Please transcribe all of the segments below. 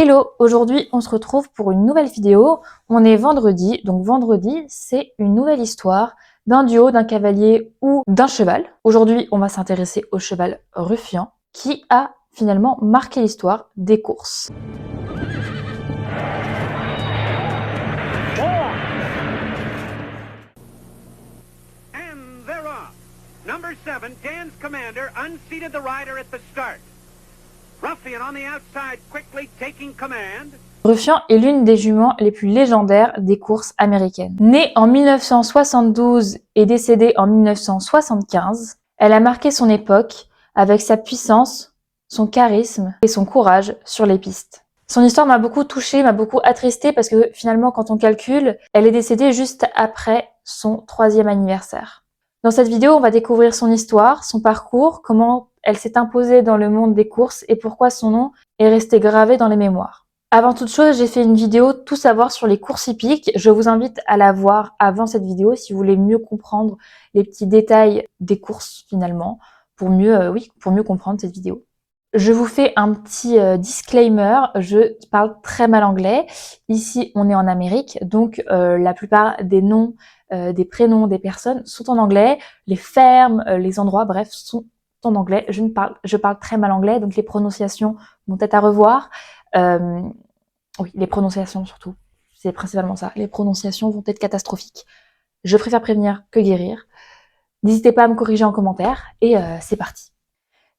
Hello, aujourd'hui on se retrouve pour une nouvelle vidéo. On est vendredi, donc vendredi c'est une nouvelle histoire d'un duo, d'un cavalier ou d'un cheval. Aujourd'hui on va s'intéresser au cheval Ruffian qui a finalement marqué l'histoire des courses. And they're off. Number 7, Dan's Commander, unseated the rider at the start. Ruffian on the outside, quickly taking command. Ruffian est l'une des juments les plus légendaires des courses américaines. Née en 1972 et décédée en 1975, elle a marqué son époque avec sa puissance, son charisme et son courage sur les pistes. Son histoire m'a beaucoup touchée, m'a beaucoup attristée parce que finalement, quand on calcule, elle est décédée juste après son 3e anniversaire. Dans cette vidéo, on va découvrir son histoire, son parcours, comment elle s'est imposée dans le monde des courses et pourquoi son nom est resté gravé dans les mémoires. Avant toute chose, j'ai fait une vidéo tout savoir sur les courses hippiques. Je vous invite à la voir avant cette vidéo si vous voulez mieux comprendre les petits détails des courses finalement, pour mieux comprendre cette vidéo. Je vous fais un petit disclaimer, je parle très mal anglais. Ici, on est en Amérique, donc la plupart des noms, des prénoms des personnes sont en anglais. Les fermes, les endroits, bref, sont en anglais. Je parle très mal anglais, donc les prononciations vont être à revoir. Oui, les prononciations surtout, c'est principalement ça. Les prononciations vont être catastrophiques. Je préfère prévenir que guérir. N'hésitez pas à me corriger en commentaire et c'est parti.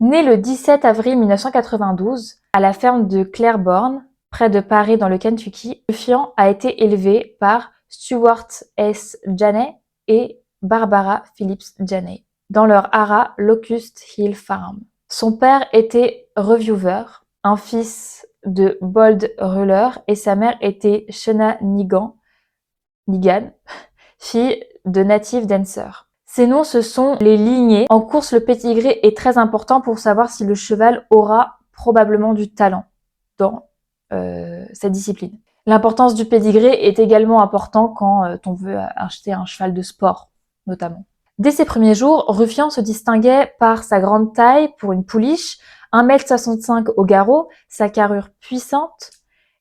Né le 17 avril 1992 à la ferme de Claiborne, près de Paris dans le Kentucky, Ruffian a été élevé par Stuart S. Janney et Barbara Phillips Janney dans leur haras Locust Hill Farm. Son père était reviewer, un fils de Bold Ruller, et sa mère était Shena Nigan, fille de native dancer. Ces noms, ce sont les lignées. En course, le pédigré est très important pour savoir si le cheval aura probablement du talent dans cette discipline. L'importance du pédigré est également importante quand on veut acheter un cheval de sport, notamment. Dès ses premiers jours, Ruffian se distinguait par sa grande taille pour une pouliche, 1,65 m au garrot, sa carrure puissante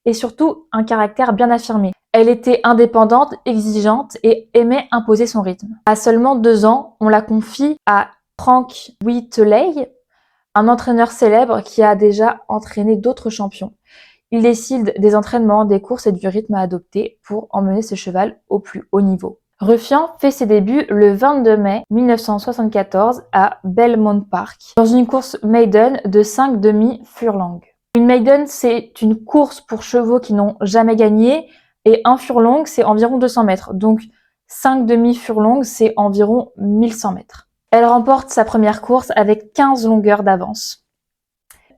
et surtout un caractère bien affirmé. Elle était indépendante, exigeante et aimait imposer son rythme. À seulement 2 ans, on la confie à Frank Whiteley, un entraîneur célèbre qui a déjà entraîné d'autres champions. Il décide des entraînements, des courses et du rythme à adopter pour emmener ce cheval au plus haut niveau. Ruffian fait ses débuts le 22 mai 1974 à Belmont Park, dans une course maiden de 5 demi-furlongs. Une maiden, c'est une course pour chevaux qui n'ont jamais gagné, et un furlong, c'est environ 200 mètres. Donc 5 demi-furlongs, c'est environ 1100 mètres. Elle remporte sa première course avec 15 longueurs d'avance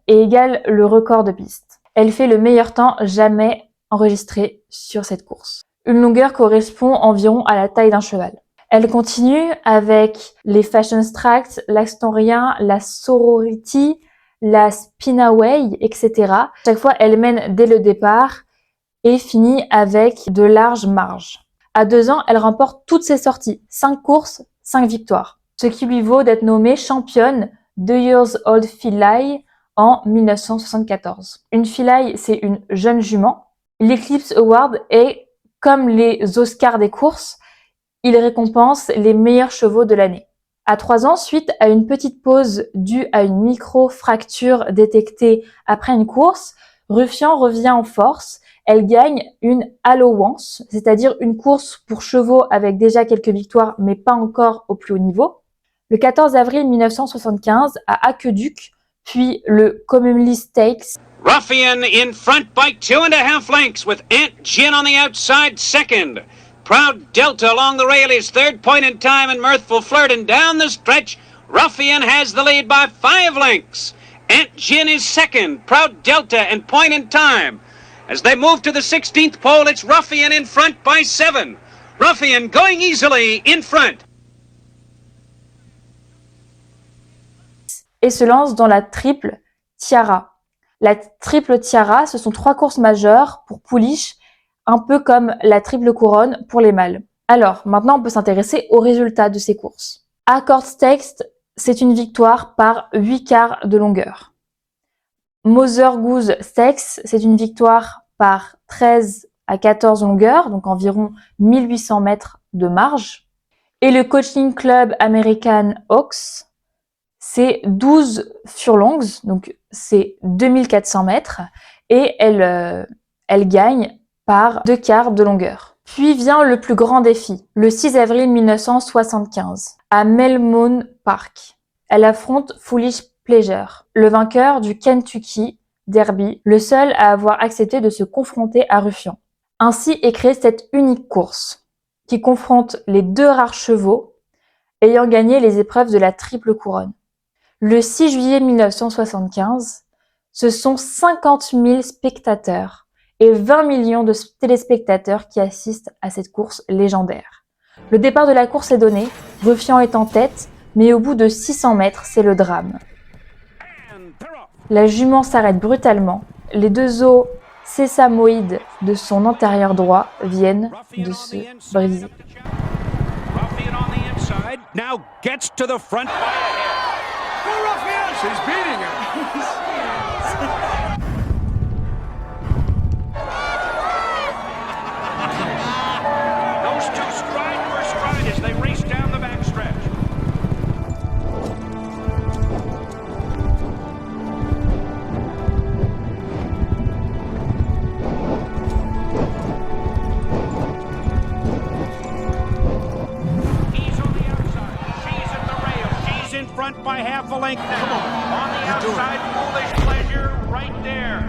et égale le record de piste. Elle fait le meilleur temps jamais enregistré sur cette course. Une longueur correspond environ à la taille d'un cheval. Elle continue avec les Fashion Tracks, l'Astorien, la Sorority, la Spinaway, etc. Chaque fois, elle mène dès le départ et finit avec de larges marges. À 2 ans, elle remporte toutes ses sorties, 5 courses, 5 victoires, ce qui lui vaut d'être nommée championne 2 Years Old Filly en 1974. Une filly, c'est une jeune jument. L'Eclipse Award est, comme les Oscars des courses, il récompense les meilleurs chevaux de l'année. À 3 ans, suite à une petite pause due à une micro-fracture détectée après une course, Ruffian revient en force. Elle gagne une allowance, c'est-à-dire une course pour chevaux avec déjà quelques victoires, mais pas encore au plus haut niveau. Le 14 avril 1975 à Aqueduc, puis le Commonly Stakes. Ruffian in front by 2.5 lengths with Aunt Gin on the outside second. Proud Delta along the rail is third, point in time, and Mirthful Flirt, and down the stretch, Ruffian has the lead by 5 lengths. Aunt Gin is second, Proud Delta and point in time. As they move to the 16th pole, it's Ruffian in front by 7. Ruffian going easily in front. Et se lance dans la triple tiara. La triple tiara, ce sont 3 courses majeures pour pouliche, un peu comme la triple couronne pour les mâles. Alors, maintenant, on peut s'intéresser aux résultats de ces courses. Accord Stakes, c'est une victoire par 8 quarts de longueur. Mother Goose Stakes, c'est une victoire par 13 à 14 longueurs, donc environ 1800 mètres de marge. Et le Coaching Club American Oaks, c'est 12 furlongs, donc c'est 2400 mètres, et elle gagne par 2 quarts de longueur. Puis vient le plus grand défi, le 6 avril 1975, à Melmoon Park. Elle affronte Foolish Pleasure, le vainqueur du Kentucky Derby, le seul à avoir accepté de se confronter à Ruffian. Ainsi est créée cette unique course, qui confronte les 2 rares chevaux ayant gagné les épreuves de la triple couronne. Le 6 juillet 1975, ce sont 50 000 spectateurs et 20 millions de téléspectateurs qui assistent à cette course légendaire. Le départ de la course est donné, Ruffian est en tête, mais au bout de 600 mètres, c'est le drame. La jument s'arrête brutalement, les 2 os sésamoïdes de son antérieur droit viennent de se briser. Now gets to the front by a hair. Go Ruffian! She's beating him. Those 2 stride for stride as they race down the backstretch. In front by half a length now. On the outside, Foolish Pleasure right there.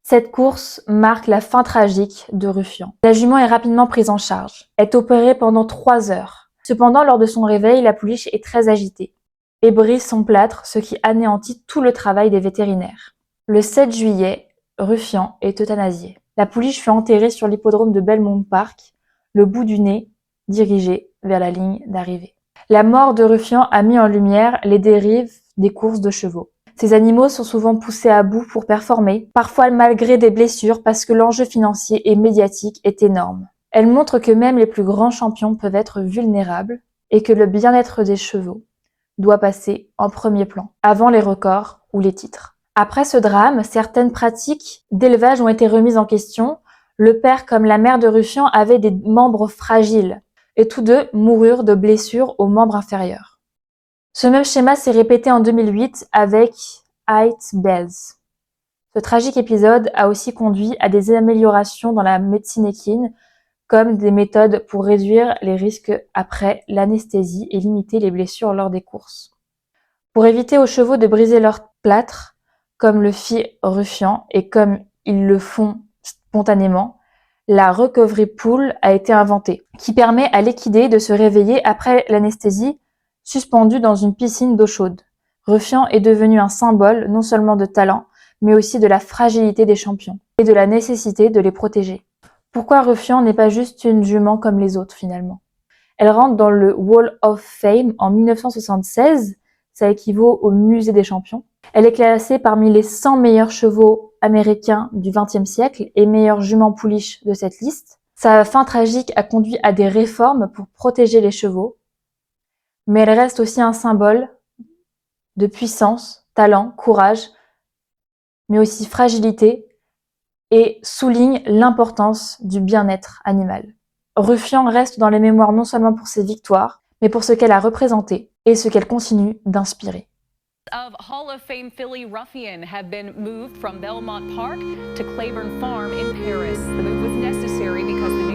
Cette course marque la fin tragique de Ruffian. La jument est rapidement prise en charge, est opérée pendant 3 heures. Cependant, lors de son réveil, la pouliche est très agitée et brise son plâtre, ce qui anéantit tout le travail des vétérinaires. Le 7 juillet, Ruffian est euthanasié. La pouliche fut enterrée sur l'hippodrome de Belmont Park, le bout du nez dirigé vers la ligne d'arrivée. La mort de Ruffian a mis en lumière les dérives des courses de chevaux. Ces animaux sont souvent poussés à bout pour performer, parfois malgré des blessures parce que l'enjeu financier et médiatique est énorme. Elle montre que même les plus grands champions peuvent être vulnérables et que le bien-être des chevaux doit passer en premier plan, avant les records ou les titres. Après ce drame, certaines pratiques d'élevage ont été remises en question. Le père comme la mère de Ruffian avaient des membres fragiles et tous 2 moururent de blessures aux membres inférieurs. Ce même schéma s'est répété en 2008 avec Height Bells. Ce tragique épisode a aussi conduit à des améliorations dans la médecine équine, comme des méthodes pour réduire les risques après l'anesthésie et limiter les blessures lors des courses. Pour éviter aux chevaux de briser leur plâtre, comme le fit Ruffian et comme ils le font spontanément, la recovery pool a été inventée, qui permet à l'équidé de se réveiller après l'anesthésie suspendu dans une piscine d'eau chaude. Ruffian est devenu un symbole non seulement de talent, mais aussi de la fragilité des champions et de la nécessité de les protéger. Pourquoi Ruffian n'est pas juste une jument comme les autres finalement? Elle rentre dans le Wall of Fame en 1976, ça équivaut au musée des champions. Elle est classée parmi les 100 meilleurs chevaux américains du XXe siècle et meilleure jument pouliche de cette liste. Sa fin tragique a conduit à des réformes pour protéger les chevaux, mais elle reste aussi un symbole de puissance, talent, courage, mais aussi fragilité, et souligne l'importance du bien-être animal. Ruffian reste dans les mémoires non seulement pour ses victoires, mais pour ce qu'elle a représenté et ce qu'elle continue d'inspirer. Of Hall of Fame filly Ruffian have been moved from Belmont Park to Claiborne Farm in Paris. The move was necessary because the